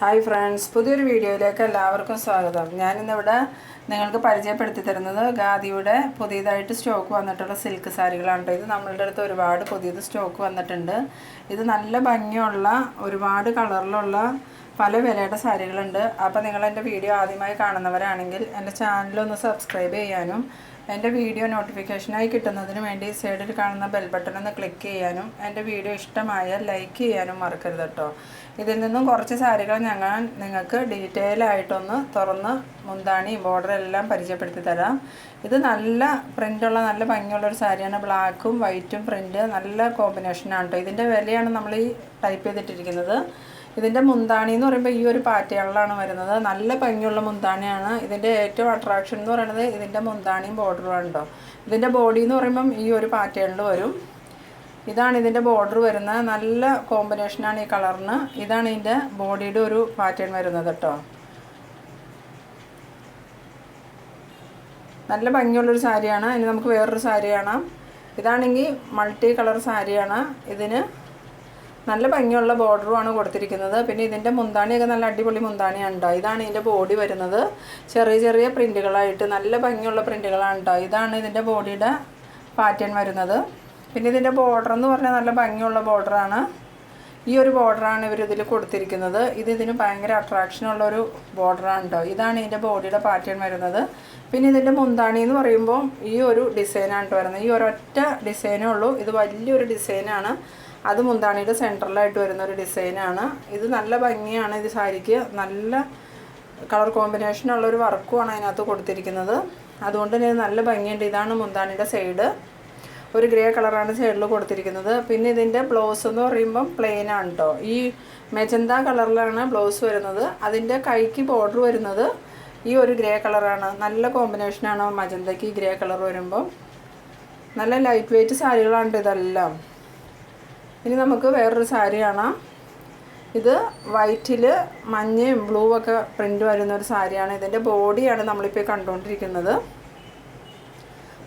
Hi friends, പുതിയൊരു വീഡിയോയിലേക്ക് എല്ലാവർക്കും സ്വാഗതം. ഞാനിന്നിവിടെ നിങ്ങൾക്ക് പരിചയപ്പെടുത്തി തരുന്നത് ഖാദിയുടെ പുതിയതായിട്ട് സ്റ്റോക്ക് വന്നിട്ടുള്ള സിൽക്ക് സാരികളാണ്. ഇത് നമ്മളുടെ അടുത്ത് ഒരുപാട് പുതിയത് സ്റ്റോക്ക് വന്നിട്ടുണ്ട്. ഇത് നല്ല ഭംഗിയുള്ള ഒരുപാട് കളറിലുള്ള പല വിലയുടെ സാരികളുണ്ട്. അപ്പോൾ നിങ്ങൾ എൻ്റെ വീഡിയോ ആദ്യമായി കാണുന്നവരാണെങ്കിൽ എൻ്റെ ചാനലൊന്ന് സബ്സ്ക്രൈബ് ചെയ്യാനും എൻ്റെ വീഡിയോ നോട്ടിഫിക്കേഷനായി കിട്ടുന്നതിന് വേണ്ടി സൈഡിൽ കാണുന്ന ബെൽ ബട്ടൺ ഒന്ന് ക്ലിക്ക് ചെയ്യാനും എൻ്റെ വീഡിയോ ഇഷ്ടമായാൽ ലൈക്ക് ചെയ്യാനും മറക്കരുത് കേട്ടോ. ഇതിൽ നിന്നും കുറച്ച് സാരികൾ ഞങ്ങൾ നിങ്ങൾക്ക് ഡീറ്റെയിൽ ആയിട്ടൊന്ന് തുറന്ന് മുന്താണി ബോർഡർ എല്ലാം പരിചയപ്പെടുത്തി തരാം. ഇത് നല്ല പ്രിൻ്റുള്ള നല്ല ഭംഗിയുള്ളൊരു സാരിയാണ്. ബ്ലാക്കും വൈറ്റും പ്രിൻ്റ് നല്ല കോമ്പിനേഷനാണ് കേട്ടോ. ഇതിൻ്റെ വിലയാണ് നമ്മൾ ഈ ടൈപ്പ് ചെയ്തിട്ടിരിക്കുന്നത്. ഇതിൻ്റെ മുന്താണി എന്ന് പറയുമ്പോൾ ഈ ഒരു പാറ്റേണിലാണ് വരുന്നത്. നല്ല ഭംഗിയുള്ള മുന്താണിയാണ്. ഇതിൻ്റെ ഏറ്റവും അട്രാക്ഷൻ എന്ന് പറയുന്നത് ഇതിൻ്റെ മുന്താണിയും ബോർഡറുമാണ് കേട്ടോ. ഇതിൻ്റെ ബോഡി എന്ന് പറയുമ്പം ഈ ഒരു പാറ്റേണിൽ വരും. ഇതാണ് ഇതിൻ്റെ ബോർഡർ വരുന്നത്. നല്ല കോമ്പിനേഷനാണ് ഈ കളറിന്. ഇതാണ് ഇതിൻ്റെ ബോഡിയുടെ ഒരു പാറ്റേൺ വരുന്നത് കേട്ടോ. നല്ല ഭംഗിയുള്ളൊരു സാരിയാണ്. ഇനി നമുക്ക് വേറൊരു സാരി കാണാം. ഇതാണെങ്കിൽ മൾട്ടി കളർ സാരിയാണ്. ഇതിന് നല്ല ഭംഗിയുള്ള ബോർഡറുമാണ് കൊടുത്തിരിക്കുന്നത്. പിന്നെ ഇതിൻ്റെ മുന്താണിയൊക്കെ നല്ല അടിപൊളി മുന്താണിയാണ് കേട്ടോ. ഇതാണ് ഇതിൻ്റെ ബോഡി വരുന്നത്. ചെറിയ ചെറിയ പ്രിൻ്റുകളായിട്ട് നല്ല ഭംഗിയുള്ള പ്രിൻ്റുകളാണ് കേട്ടോ. ഇതാണ് ഇതിൻ്റെ ബോഡിയുടെ പാറ്റേൺ വരുന്നത്. പിന്നെ ഇതിൻ്റെ ബോർഡർ എന്ന് പറഞ്ഞാൽ നല്ല ഭംഗിയുള്ള ബോർഡറാണ്. ഈ ഒരു ബോർഡറാണ് ഇവരിതിൽ കൊടുത്തിരിക്കുന്നത്. ഇതിന് ഭയങ്കര അട്രാക്ഷനുള്ളൊരു ബോർഡറാണ് കേട്ടോ. ഇതാണ് ഇതിൻ്റെ ബോഡിയുടെ പാറ്റേൺ വരുന്നത്. പിന്നെ ഇതിൻ്റെ മുന്താണി എന്ന് പറയുമ്പോൾ ഈ ഒരു ഡിസൈനാണ് കേട്ടോ വരുന്നത്. ഈ ഒരൊറ്റ ഡിസൈനേ ഉള്ളൂ. ഇത് വലിയൊരു ഡിസൈനാണ്. അത് മുന്താണിയുടെ സെൻട്രലായിട്ട് വരുന്നൊരു ഡിസൈനാണ്. ഇത് നല്ല ഭംഗിയാണ്. ഇത് സാരിക്ക് നല്ല കളർ കോമ്പിനേഷനുള്ളൊരു വർക്കുമാണ് അതിനകത്ത് കൊടുത്തിരിക്കുന്നത്. അതുകൊണ്ട് തന്നെ ഇത് നല്ല ഭംഗിയുണ്ട്. ഇതാണ് മുന്താണിയുടെ സൈഡ്. ഒരു ഗ്രേ കളറാണ് സൈഡിൽ കൊടുത്തിരിക്കുന്നത്. പിന്നെ ഇതിൻ്റെ ബ്ലൗസ് എന്ന് പറയുമ്പം പ്ലെയിൻ ആണ് കേട്ടോ. ഈ മെജന്ത കളറിലാണ് ബ്ലൗസ് വരുന്നത്. അതിൻ്റെ കൈക്ക് ബോർഡർ വരുന്നത് ഈ ഒരു ഗ്രേ കളറാണ്. നല്ല കോമ്പിനേഷനാണ് മജന്തയ്ക്ക് ഗ്രേ കളർ വരുമ്പം. നല്ല ലൈറ്റ് വെയ്റ്റ് സാരികളാണ് ഇതെല്ലാം. ഇനി നമുക്ക് വേറൊരു സാരി കാണാം. ഇത് വൈറ്റിൽ മഞ്ഞയും ബ്ലൂ ഒക്കെ പ്രിൻ്റ് വരുന്നൊരു സാരിയാണ്. ഇതിൻ്റെ ബോഡിയാണ് നമ്മളിപ്പോൾ കണ്ടുകൊണ്ടിരിക്കുന്നത്.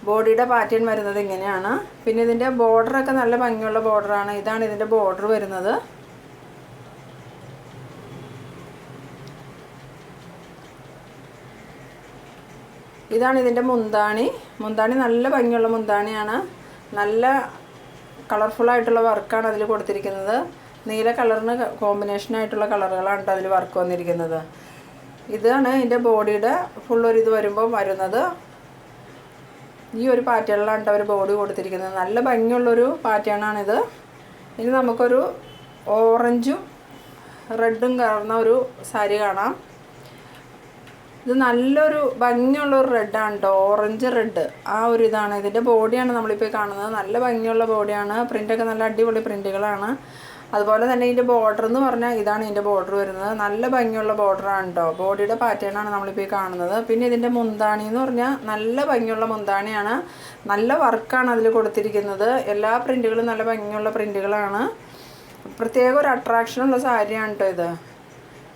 ബോഡിയുടെ പാറ്റേൺ വരുന്നത് ഇങ്ങനെയാണ്. പിന്നെ ഇതിൻ്റെ ബോർഡറൊക്കെ നല്ല ഭംഗിയുള്ള ബോർഡറാണ്. ഇതാണ് ഇതിൻ്റെ ബോർഡർ വരുന്നത്. ഇതാണ് ഇതിൻ്റെ മുന്താണി. മുന്താണി നല്ല ഭംഗിയുള്ള മുന്താണിയാണ്. നല്ല കളർഫുള്ളായിട്ടുള്ള വർക്കാണ് അതിൽ കൊടുത്തിരിക്കുന്നത്. നീല കളറിന് കോമ്പിനേഷനായിട്ടുള്ള കളറുകളാണ് അതിൽ വർക്ക് വന്നിരിക്കുന്നത്. ഇതാണ് ഇതിൻ്റെ ബോഡിയുടെ ഫുള്ളൊരു ഇത് വരുമ്പോൾ വരുന്നത്. ഈ ഒരു പാറ്റേണിലാണ് അവർ ബോഡി കൊടുത്തിരിക്കുന്നത്. നല്ല ഭംഗിയുള്ളൊരു പാറ്റേണാണിത്. ഇനി നമുക്കൊരു ഓറഞ്ചും റെഡും കലർന്ന ഒരു സാരി കാണാം. ഇത് നല്ലൊരു ഭംഗിയുള്ളൊരു റെഡാണ് കേട്ടോ. ഓറഞ്ച് റെഡ് ആ ഒരു ഇതാണ്. ഇതിൻ്റെ ബോഡിയാണ് നമ്മളിപ്പോൾ കാണുന്നത്. നല്ല ഭംഗിയുള്ള ബോഡിയാണ്. പ്രിൻ്റൊക്കെ നല്ല അടിപൊളി പ്രിൻ്റുകളാണ്. അതുപോലെ തന്നെ ഇതിൻ്റെ ബോർഡർ എന്ന് പറഞ്ഞാൽ ഇതാണ് ഇതിൻ്റെ ബോർഡർ വരുന്നത്. നല്ല ഭംഗിയുള്ള ബോർഡറാണ് കേട്ടോ. ബോഡിയുടെ പാറ്റേണാണ് നമ്മളിപ്പോൾ കാണുന്നത്. പിന്നെ ഇതിൻ്റെ മുന്താണി എന്ന് പറഞ്ഞാൽ നല്ല ഭംഗിയുള്ള മുന്താണിയാണ്. നല്ല വർക്കാണ് അതിൽ കൊടുത്തിരിക്കുന്നത്. എല്ലാ പ്രിൻ്റുകളും നല്ല ഭംഗിയുള്ള പ്രിൻ്റുകളാണ്. പ്രത്യേക ഒരു അട്രാക്ഷനുള്ള സാരിയാണ് കേട്ടോ ഇത്.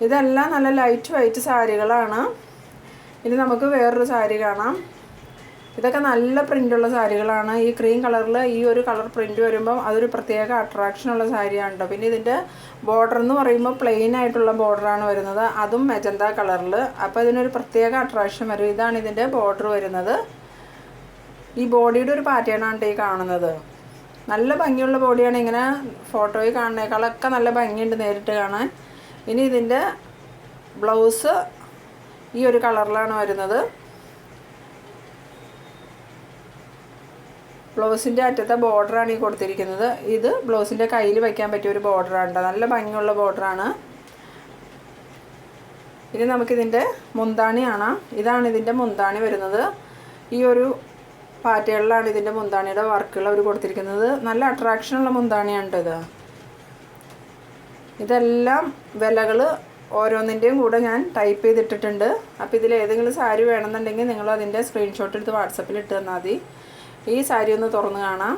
ഇതെല്ലാം നല്ല ലൈറ്റ് വെയ്റ്റ് സാരികളാണ്. ഇനി നമുക്ക് വേറൊരു സാരി കാണാം. ഇതൊക്കെ നല്ല പ്രിൻ്റുള്ള സാരികളാണ്. ഈ ക്രീം കളറിൽ ഈ ഒരു കളർ പ്രിൻ്റ് വരുമ്പം അതൊരു പ്രത്യേക അട്രാക്ഷനുള്ള സാരിയാണ് കേട്ടോ. പിന്നെ ഇതിൻ്റെ ബോർഡർ എന്ന് പറയുമ്പോൾ പ്ലെയിൻ ആയിട്ടുള്ള ബോർഡറാണ് വരുന്നത്. അതും മെജന്ത കളറിൽ. അപ്പോൾ ഇതിനൊരു പ്രത്യേക അട്രാക്ഷൻ വരും. ഇതാണ് ഇതിൻ്റെ ബോർഡർ വരുന്നത്. ഈ ബോഡിയുടെ ഒരു പാറ്റേണാണ് ഈ കാണുന്നത്. നല്ല ഭംഗിയുള്ള ബോഡിയാണ്. ഇങ്ങനെ ഫോട്ടോയിൽ കാണുന്നേക്കാളൊക്കെ നല്ല ഭംഗിയുണ്ട് നേരിട്ട് കാണാൻ. ഇനി ഇതിൻ്റെ ബ്ലൗസ് ഈ ഒരു കളറിലാണ് വരുന്നത്. ബ്ലൗസിൻ്റെ അറ്റത്തെ ബോർഡറാണ് ഈ കൊടുത്തിരിക്കുന്നത്. ഇത് ബ്ലൗസിൻ്റെ കയ്യിൽ വയ്ക്കാൻ പറ്റിയ ഒരു ബോർഡറാണ്. നല്ല ഭംഗിയുള്ള ബോർഡറാണ്. ഇനി നമുക്കിതിൻ്റെ മുന്താണി കാണാം. ഇതാണ് ഇതിൻ്റെ മുന്താണി വരുന്നത്. ഈ ഒരു പാറ്റേണിലാണ് ഇതിൻ്റെ മുന്താണിയുടെ വർക്കുകൾ അവർ കൊടുത്തിരിക്കുന്നത്. നല്ല അട്രാക്ഷനുള്ള മുന്താണിയാണ് ഇത്. ഇതെല്ലാം വിലകൾ ഓരോന്നിൻ്റെയും കൂടെ ഞാൻ ടൈപ്പ് ചെയ്തിട്ടിട്ടുണ്ട്. അപ്പോൾ ഇതിൽ ഏതെങ്കിലും സാരി വേണമെന്നുണ്ടെങ്കിൽ നിങ്ങൾ അതിൻ്റെ സ്ക്രീൻഷോട്ട് എടുത്ത് വാട്സപ്പിൽ ഇട്ട് തന്നാൽ മതി. ഈ സാരി ഒന്ന് തുറന്ന് കാണാം.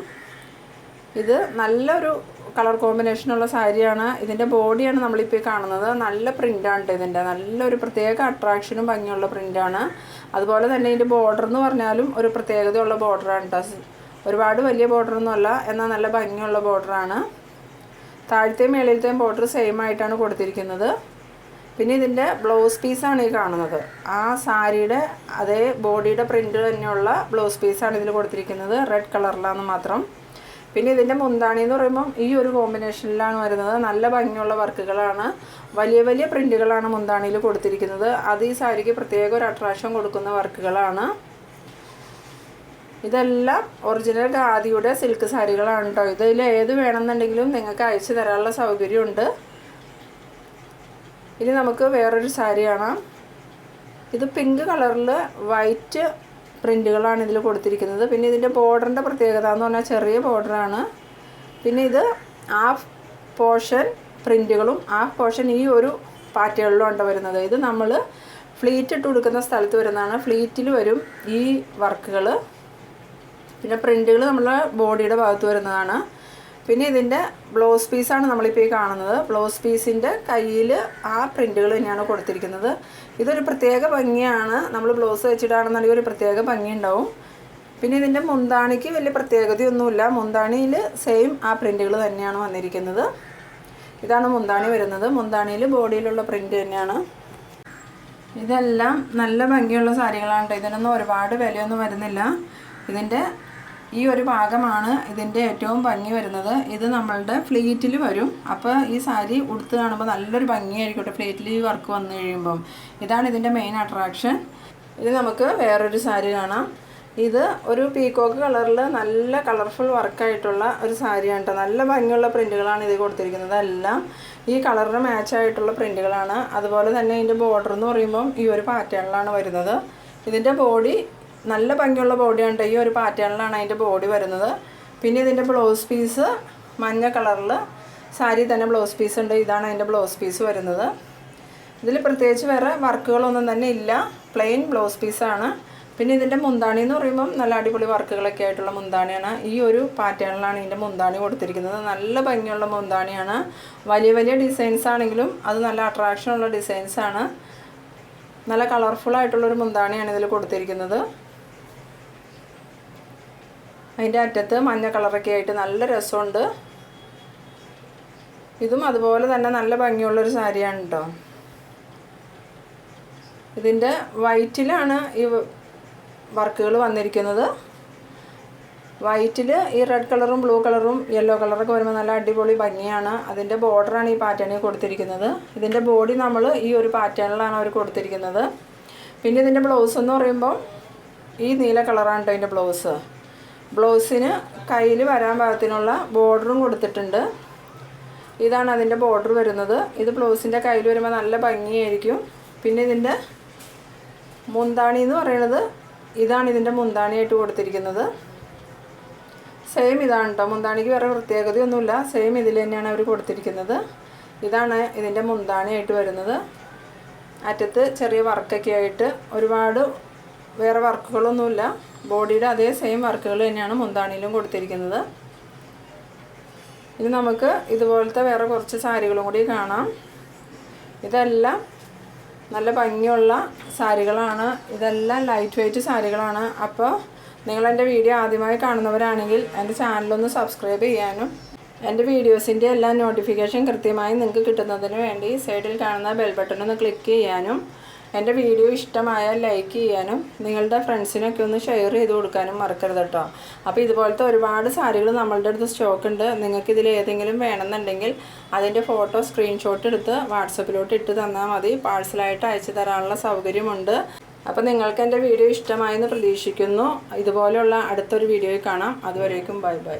ഇത് നല്ലൊരു കളർ കോമ്പിനേഷനുള്ള സാരിയാണ്. ഇതിൻ്റെ ബോഡിയാണ് നമ്മളിപ്പോൾ കാണുന്നത്. നല്ല പ്രിൻ്റാണ് ഇതിൻ്റെ. നല്ലൊരു പ്രത്യേക അട്രാക്ഷനും ഭംഗിയുള്ള പ്രിൻ്റാണ്. അതുപോലെ തന്നെ ഇതിൻ്റെ ബോർഡർ എന്ന് പറഞ്ഞാലും ഒരു പ്രത്യേകതയുള്ള ബോർഡറാണ് കേട്ടോ. ഒരുപാട് വലിയ ബോർഡറൊന്നുമല്ല, എന്നാൽ നല്ല ഭംഗിയുള്ള ബോർഡറാണ്. താഴത്തെയും മേളിലത്തെയും ബോർഡർ സെയിം ആയിട്ടാണ് കൊടുത്തിരിക്കുന്നത്. പിന്നെ ഇതിൻ്റെ ബ്ലൗസ് പീസാണ് ഈ കാണുന്നത്. ആ സാരിയുടെ അതേ ബോഡിയുടെ പ്രിൻ്റ് തന്നെയുള്ള ബ്ലൗസ് പീസാണ് ഇതിൽ കൊടുത്തിരിക്കുന്നത്, റെഡ് കളറിലാണെന്ന് മാത്രം. പിന്നെ ഇതിൻ്റെ മുന്താണി എന്ന് പറയുമ്പം ഈ ഒരു കോമ്പിനേഷനിലാണ് വരുന്നത്. നല്ല ഭംഗിയുള്ള വർക്കുകളാണ്, വലിയ വലിയ പ്രിൻ്റുകളാണ് മുന്താണിയിൽ കൊടുത്തിരിക്കുന്നത്. അത് ഈ സാരിക്ക് പ്രത്യേക ഒരു അട്രാക്ഷൻ കൊടുക്കുന്ന വർക്കുകളാണ്. ഇതെല്ലാം ഒറിജിനൽ ഖാദിയുടെ സിൽക്ക് സാരികളാണ് കേട്ടോ. ഇതിൽ ഏത് വേണമെന്നുണ്ടെങ്കിലും നിങ്ങൾക്ക് അയച്ചു തരാനുള്ള സൗകര്യമുണ്ട്. ഇനി നമുക്ക് വേറൊരു സാരി കാണാം. ഇത് പിങ്ക് കളറിൽ വൈറ്റ് പ്രിൻ്റുകളാണ് ഇതിൽ കൊടുത്തിരിക്കുന്നത്. പിന്നെ ഇതിൻ്റെ ബോർഡറിൻ്റെ പ്രത്യേകത എന്ന് പറഞ്ഞാൽ ചെറിയ ബോർഡറാണ്. പിന്നെ ഇത് ഹാഫ് പോർഷൻ പ്രിൻ്റുകളും ഹാഫ് പോർഷൻ ഈ ഒരു പാറ്റേണിലും ഉണ്ട് വരുന്നത്. ഇത് നമ്മൾ ഫ്ലീറ്റ് ഇട്ട് കൊടുക്കുന്ന സ്ഥലത്ത് വരുന്നതാണ്. ഫ്ലീറ്റിൽ വരും ഈ വർക്കുകൾ. പിന്നെ പ്രിൻ്റുകൾ നമ്മളെ ബോഡിയുടെ ഭാഗത്ത് വരുന്നതാണ്. പിന്നെ ഇതിൻ്റെ ബ്ലൗസ് പീസാണ് നമ്മളിപ്പോൾ ഈ കാണുന്നത്. ബ്ലൗസ് പീസിൻ്റെ കയ്യിൽ ആ പ്രിൻ്റുകൾ തന്നെയാണ് കൊടുത്തിരിക്കുന്നത്. ഇതൊരു പ്രത്യേക ഭംഗിയാണ്. നമ്മൾ ബ്ലൗസ് വെച്ചിട്ടാണെന്നുണ്ടെങ്കിൽ ഒരു പ്രത്യേക ഭംഗി ഉണ്ടാവും. പിന്നെ ഇതിൻ്റെ മുന്താണിക്ക് വലിയ പ്രത്യേകതയൊന്നുമില്ല. മുന്താണിയിൽ സെയിം ആ പ്രിൻ്റുകൾ തന്നെയാണ് വന്നിരിക്കുന്നത്. ഇതാണ് മുന്താണി വരുന്നത്. മുന്താണിയിൽ ബോഡിയിലുള്ള പ്രിൻ്റ് തന്നെയാണ്. ഇതെല്ലാം നല്ല ഭംഗിയുള്ള സാരികളാണ്. ഇതിനൊന്നും ഒരുപാട് വിലയൊന്നും വരുന്നില്ല. ഇതിൻ്റെ ഈ ഒരു ഭാഗമാണ് ഇതിൻ്റെ ഏറ്റവും ഭംഗി വരുന്നത്. ഇത് നമ്മളുടെ ഫ്ലീറ്റിൽ വരും. അപ്പോൾ ഈ സാരി ഉടുത്ത് കാണുമ്പോൾ നല്ലൊരു ഭംഗിയായിരിക്കട്ടെ ഫ്ലീറ്റിൽ ഈ വർക്ക് വന്നു കഴിയുമ്പം. ഇതാണ് ഇതിൻ്റെ മെയിൻ അട്രാക്ഷൻ. ഇത് നമുക്ക് വേറൊരു സാരി കാണാം. ഇത് ഒരു പീക്കോക്ക് കളറിൽ നല്ല കളർഫുൾ വർക്കായിട്ടുള്ള ഒരു സാരിയാണ് കേട്ടോ. നല്ല ഭംഗിയുള്ള പ്രിൻ്റുകളാണ് ഇത് കൊടുത്തിരിക്കുന്നത്. എല്ലാം ഈ കളറിന് മാച്ചായിട്ടുള്ള പ്രിൻ്റുകളാണ്. അതുപോലെ തന്നെ ഇതിൻ്റെ ബോർഡർ എന്ന് പറയുമ്പം ഈ ഒരു പാറ്റേണിലാണ് വരുന്നത്. ഇതിൻ്റെ ബോഡി നല്ല ഭംഗിയുള്ള ബോഡിയാണ്. ഈ ഒരു പാറ്റേണിലാണ് അതിൻ്റെ ബോഡി വരുന്നത്. പിന്നെ ഇതിൻ്റെ ബ്ലൗസ് പീസ് മഞ്ഞ കളറിൽ സാരി തന്നെ ബ്ലൗസ് പീസ് ഉണ്ട്. ഇതാണ് അതിൻ്റെ ബ്ലൗസ് പീസ് വരുന്നത്. ഇതിൽ പ്രത്യേകിച്ച് വേറെ വർക്കുകളൊന്നും തന്നെ ഇല്ല, പ്ലെയിൻ ബ്ലൗസ് പീസാണ്. പിന്നെ ഇതിൻ്റെ മുന്താണി എന്ന് പറയുമ്പം നല്ല അടിപൊളി വർക്കുകളൊക്കെ ആയിട്ടുള്ള മുന്താണിയാണ്. ഈ ഒരു പാറ്റേണിലാണ് ഇതിൻ്റെ മുന്താണി കൊടുത്തിരിക്കുന്നത്. നല്ല ഭംഗിയുള്ള മുന്താണിയാണ്. വലിയ വലിയ ഡിസൈൻസ് ആണെങ്കിലും അത് നല്ല അട്രാക്ഷനുള്ള ഡിസൈൻസാണ്. നല്ല കളർഫുള്ളായിട്ടുള്ളൊരു മുന്താണിയാണ് ഇതിൽ കൊടുത്തിരിക്കുന്നത്. അതിൻ്റെ അറ്റത്ത് മഞ്ഞ കളറൊക്കെ ആയിട്ട് നല്ല രസമുണ്ട്. ഇതും അതുപോലെ തന്നെ നല്ല ഭംഗിയുള്ളൊരു സാരിയാണ് കേട്ടോ. ഇതിൻ്റെ വൈറ്റിലാണ് ഈ വർക്കുകൾ വന്നിരിക്കുന്നത്. വൈറ്റിൽ ഈ റെഡ് കളറും ബ്ലൂ കളറും യെല്ലോ കളറൊക്കെ വരുമ്പോൾ നല്ല അടിപൊളി ഭംഗിയാണ്. അതിൻ്റെ ബോർഡറാണ് ഈ പാറ്റേണിൽ കൊടുത്തിരിക്കുന്നത്. ഇതിൻ്റെ ബോഡി നമ്മൾ ഈ ഒരു പാറ്റേണിലാണ് അവർ കൊടുത്തിരിക്കുന്നത്. പിന്നെ ഇതിൻ്റെ ബ്ലൗസ് എന്ന് പറയുമ്പോൾ ഈ നീല കളറാണ് കേട്ടോ ഇതിൻ്റെ ബ്ലൗസ്. ബ്ലൗസിന് കയ്യിൽ വരാൻ പാകത്തിനുള്ള ബോർഡറും കൊടുത്തിട്ടുണ്ട്. ഇതാണ് അതിൻ്റെ ബോർഡർ വരുന്നത്. ഇത് ബ്ലൗസിൻ്റെ കയ്യിൽ വരുമ്പോൾ നല്ല ഭംഗിയായിരിക്കും. പിന്നെ ഇതിൻ്റെ മുന്താണി എന്ന് പറയുന്നത് ഇതാണ് ഇതിൻ്റെ മുന്താണിയായിട്ട് കൊടുത്തിരിക്കുന്നത്. സെയിം ഇതാണ് കേട്ടോ. മുന്താണിക്ക് വേറെ പ്രത്യേകതയൊന്നുമില്ല. സെയിം ഇതിൽ തന്നെയാണ് അവർ കൊടുത്തിരിക്കുന്നത്. ഇതാണ് ഇതിൻ്റെ മുന്താണിയായിട്ട് വരുന്നത്. അറ്റത്ത് ചെറിയ വർക്കൊക്കെ ആയിട്ട് ഒരുപാട് വേറെ വർക്കുകളൊന്നുമില്ല. ബോഡിയുടെ അതേ സെയിം വർക്കുകൾ തന്നെയാണ് മുന്താണിയിലും കൊടുത്തിരിക്കുന്നത്. ഇനി നമുക്ക് ഇതുപോലത്തെ വേറെ കുറച്ച് സാരികളും കൂടി കാണാം. ഇതെല്ലാം നല്ല ഭംഗിയുള്ള സാരികളാണ്. ഇതെല്ലാം ലൈറ്റ് വെയ്റ്റ് സാരികളാണ്. അപ്പോൾ നിങ്ങളെൻ്റെ വീഡിയോ ആദ്യമായി കാണുന്നവരാണെങ്കിൽ എൻ്റെ ചാനലൊന്ന് സബ്സ്ക്രൈബ് ചെയ്യാനും എൻ്റെ വീഡിയോസിൻ്റെ എല്ലാ നോട്ടിഫിക്കേഷൻ കൃത്യമായി നിങ്ങൾക്ക് കിട്ടുന്നതിന് വേണ്ടി സൈഡിൽ കാണുന്ന ബെൽ ബട്ടൺ ഒന്ന് ക്ലിക്ക് ചെയ്യാനും എൻ്റെ വീഡിയോ ഇഷ്ടമായാൽ ലൈക്ക് ചെയ്യാനും നിങ്ങളുടെ ഫ്രണ്ട്സിനൊക്കെ ഒന്ന് ഷെയർ ചെയ്ത് കൊടുക്കാനും മറക്കരുത് കേട്ടോ. അപ്പോൾ ഇതുപോലത്തെ ഒരുപാട് സാരികൾ നമ്മളുടെ അടുത്ത് സ്റ്റോക്ക് ഉണ്ട്. നിങ്ങൾക്കിതിൽ ഏതെങ്കിലും വേണമെന്നുണ്ടെങ്കിൽ അതിൻ്റെ ഫോട്ടോ സ്ക്രീൻഷോട്ട് എടുത്ത് വാട്സപ്പിലോട്ട് ഇട്ട് തന്നാൽ മതി. പാഴ്സലായിട്ട് അയച്ചു തരാനുള്ള സൗകര്യമുണ്ട്. അപ്പോൾ നിങ്ങൾക്ക് എൻ്റെ വീഡിയോ ഇഷ്ടമായെന്ന് പ്രതീക്ഷിക്കുന്നു. ഇതുപോലെയുള്ള അടുത്തൊരു വീഡിയോയിൽ കാണാം. അതുവരേക്കും ബൈ ബൈ.